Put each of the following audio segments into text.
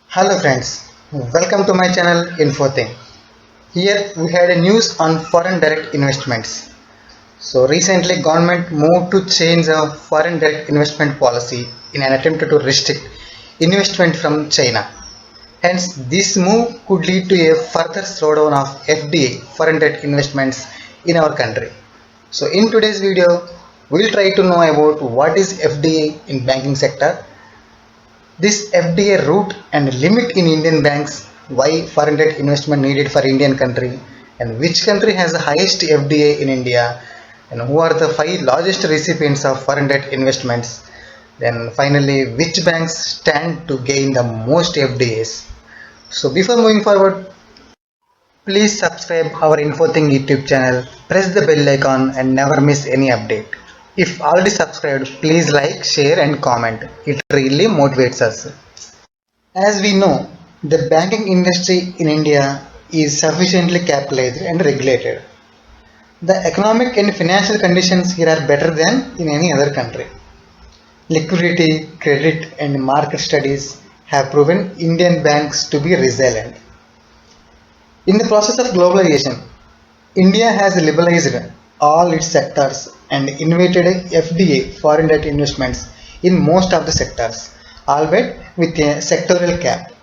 Hello friends, welcome to my channel InfoThing. Here we had a news on foreign direct investments. So recently government moved to change the foreign direct investment policy in an attempt to restrict investment from China. Hence this move could lead to a further slowdown of FDI foreign direct investments in our country. So in today's video we'll try to know about what is FDI in banking sector, this FDI route and limit in Indian banks, why foreign direct investment needed for Indian country, and which country has the highest FDI in India, and who are the five largest recipients of foreign direct investments. Then finally, which banks stand to gain the most FDIs. So before moving forward, please subscribe our InfoThing YouTube channel, press the bell icon and never miss any update. If already subscribed, please like, share and comment. It really motivates us. As we know, the banking industry in India is sufficiently capitalized and regulated. The economic and financial conditions here are better than in any other country. Liquidity, credit, and market studies have proven Indian banks to be resilient. In the process of globalization, India has liberalized all its sectors and invited FDI foreign direct investments in most of the sectors, albeit with a sectoral cap.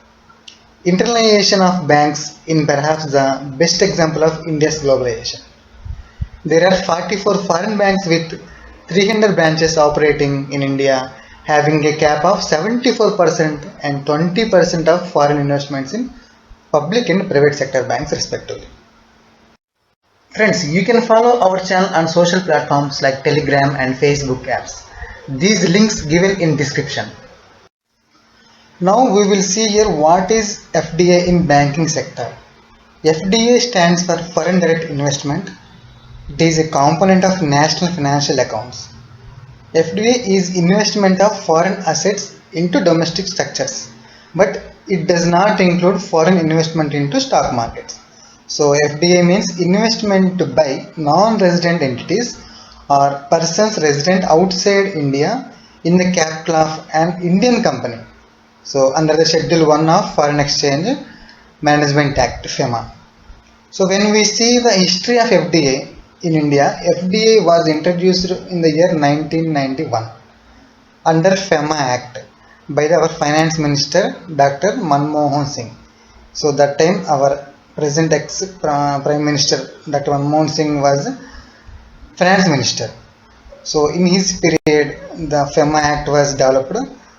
Internalization of banks in perhaps the best example of India's globalization. There are 44 foreign banks with 300 branches operating in India, having a cap of 74% and 20% of foreign investments in public and private sector banks respectively. Friends, you can follow our channel on social platforms like Telegram and Facebook apps. These links given in description. Now we will see here what is FDI in banking sector. FDI stands for Foreign Direct Investment. It is a component of national financial accounts. FDI is investment of foreign assets into domestic structures, but it does not include foreign investment into stock markets. So FDI means investment by non-resident entities or persons resident outside India in the capital of an Indian company. So under the Schedule 1 of Foreign Exchange Management Act, FEMA. So when we see the history of FDI in India, FDI was introduced in the year 1991 under FEMA Act by our Finance Minister Dr. Manmohan Singh. So that time our present Prime Minister Dr. Manmohan Singh was Finance Minister. So in his period the FEMA Act was developed.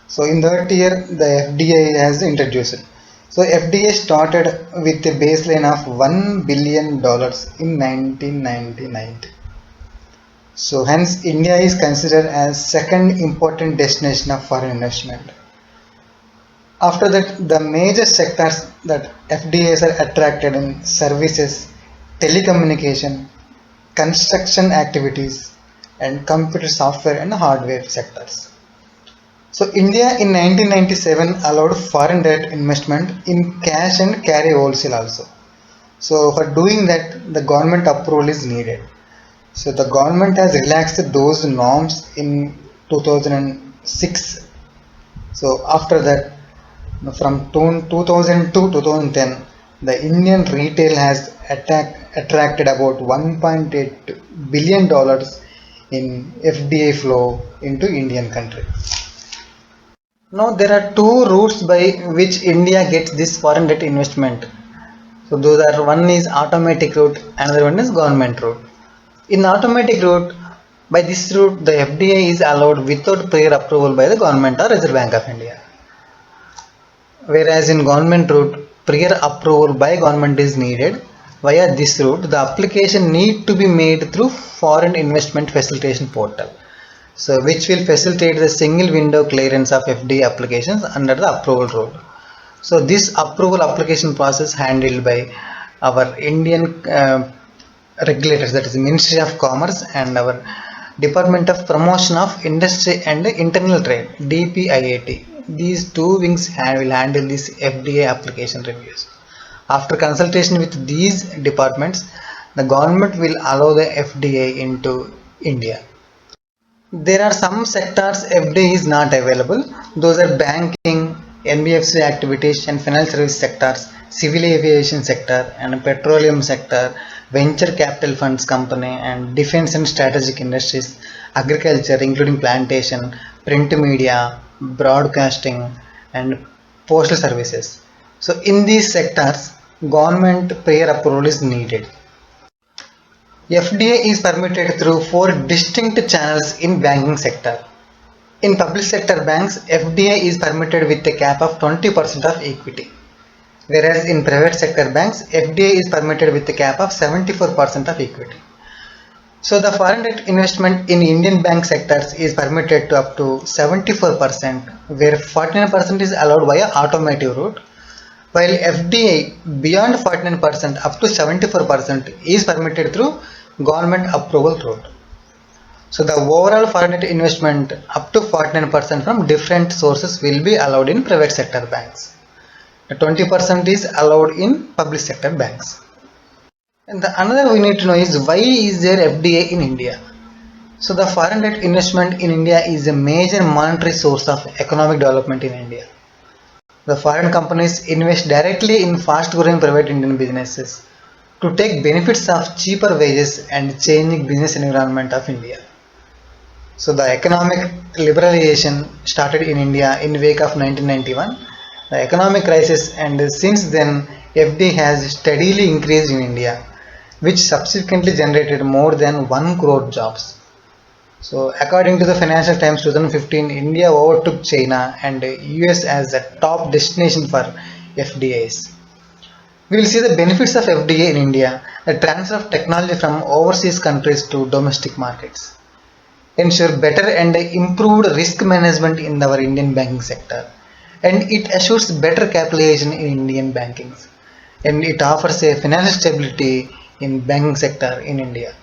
So in that year the FDI has introduced. So FDI started with a baseline of $1 billion in 1999. So hence India is considered as second important destination of foreign investment. After that, the major sectors that FDIs are attracted in services, telecommunication, construction activities, and computer software and hardware sectors. So India in 1997 allowed foreign direct investment in cash and carry wholesale also. So for doing that, the government approval is needed. So the government has relaxed those norms in 2006. So after that, from 2000 to 2010, the Indian retail has attracted about $1.8 billion in FDI flow into Indian country. Now there are two routes by which India gets this foreign direct investment. So those are, one is automatic route, another one is government route. In automatic route, by this route the FDI is allowed without prior approval by the government or Reserve Bank of India. Whereas in government route, prior approval by government is needed. Via this route, the application need to be made through Foreign Investment Facilitation Portal. So which will facilitate the single window clearance of FDI applications under the approval route. So this approval application process handled by our Indian regulators, that is Ministry of Commerce and our Department of Promotion of Industry and Internal Trade, DPIIT. These two wings will handle this FDI application reviews. After consultation with these departments, the government will allow the FDI into India. There are some sectors FDI is not available. Those are banking, NBFC activities and financial service sectors, civil aviation sector and petroleum sector, venture capital funds company and defense and strategic industries, agriculture including plantation, print media, broadcasting and postal services. So in these sectors, government prior approval is needed. FDI is permitted through four distinct channels in banking sector. In public sector banks, FDI is permitted with a cap of 20% of equity, whereas in private sector banks, FDI is permitted with a cap of 74% of equity. So the foreign direct investment in Indian bank sectors is permitted to up to 74%, where 49% is allowed via automatic route, while FDI beyond 49% up to 74% is permitted through government approval route. So the overall foreign direct investment up to 49% from different sources will be allowed in private sector banks. The 20% is allowed in public sector banks. And the another we need to know is why is there FDI in India? So the foreign direct investment in India is a major monetary source of economic development in India. The foreign companies invest directly in fast growing private Indian businesses to take benefits of cheaper wages and changing business environment of India. So the economic liberalization started in India in wake of 1991, the economic crisis, and since then FDI has steadily increased in India, which subsequently generated more than 1 crore jobs. So according to the Financial Times 2015, India overtook China and US as a top destination for FDIs. We will see the benefits of FDI in India, the transfer of technology from overseas countries to domestic markets, ensure better and improved risk management in our Indian banking sector, and it assures better capitalization in Indian banking, and it offers a financial stability in banking sector in India.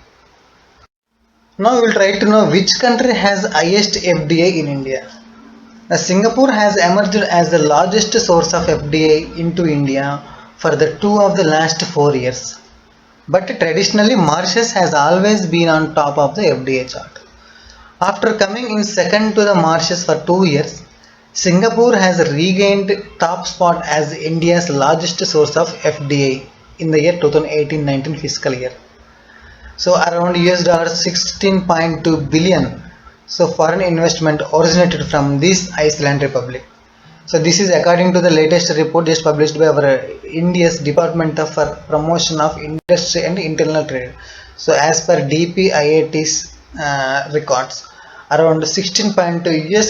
Now we will try to know which country has highest FDI in India. Now, Singapore has emerged as the largest source of FDI into India for the two of the last 4 years. But traditionally Mauritius has always been on top of the FDI chart. After coming in second to the Mauritius for 2 years, Singapore has regained top spot as India's largest source of FDI in the year 2018-19 fiscal year. So around $16.2 billion. So foreign investment originated from this Iceland Republic. So this is according to the latest report just published by our India's Department for Promotion of Industry and Internal Trade. So as per DPIIT's records, around $16.2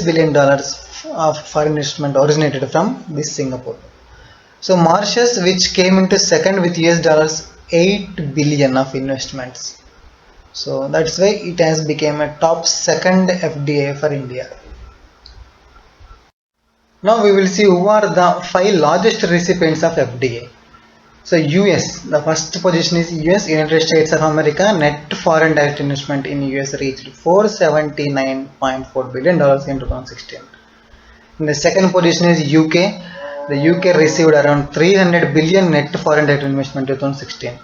billion of foreign investment originated from this Singapore. So Mauritius, which came into second with $8 billion of investments. So that's why it has become a top second FDI for India. Now we will see who are the 5 largest recipients of FDI. So US, the first position is US, United States of America. Net foreign direct investment in US reached $479.4 billion in 2016. In the second position is UK. The UK received around 300 billion net foreign direct investment in 2016.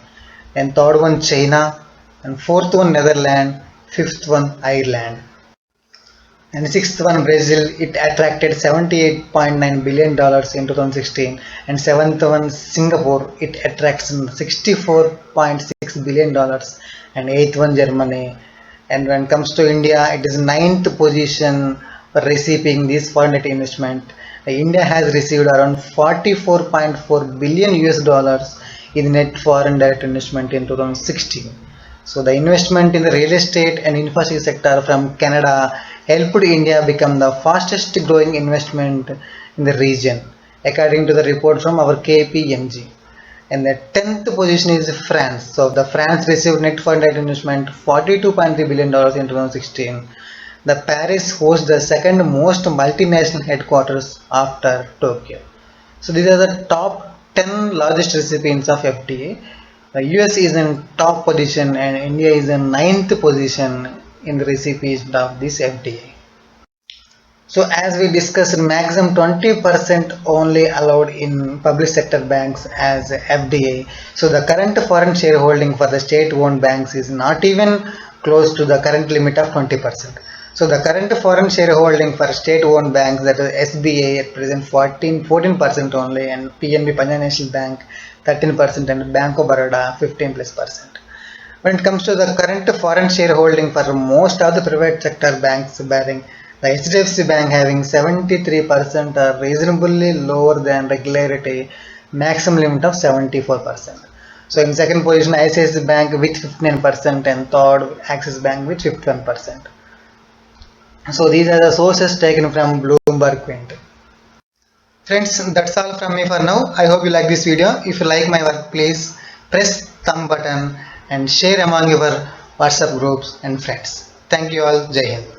And third one China, and fourth one Netherlands, fifth one Ireland, and sixth one Brazil. It attracted $78.9 billion in 2016, and seventh one Singapore. It attracts $64.6 billion, and eighth one Germany. And when it comes to India, it is ninth position for receiving this foreign direct investment. India has received around $44.4 billion in net foreign direct investment in 2016. So the investment in the real estate and infrastructure sector from Canada helped India become the fastest growing investment in the region, according to the report from our KPMG. And the 10th position is France. So the France received net foreign direct investment $42.3 billion in 2016. The Paris hosts the second most multinational headquarters after Tokyo. So these are the top 10 largest recipients of FDI. The US is in top position and India is in 9th position in the recipient of this FDI. So as we discussed, maximum 20% only allowed in public sector banks as FDI. So the current foreign shareholding for the state-owned banks is not even close to the current limit of 20%. So the current foreign shareholding for state-owned banks, that is SBI at present 14% only, and PNB Punjab National Bank 13%, and Bank of Baroda 15+%. When it comes to the current foreign shareholding for most of the private sector banks, bearing the HDFC Bank having 73% are reasonably lower than regulatory maximum limit of 74%. So in second position ICICI Bank with 59% and third Axis Bank with 51%. So these are the sources taken from Bloomberg Quint. Friends, that's all from me for now. I hope you like this video. If you like my work, please press thumb button and share among your WhatsApp groups and friends. Thank you all. Jai Hind.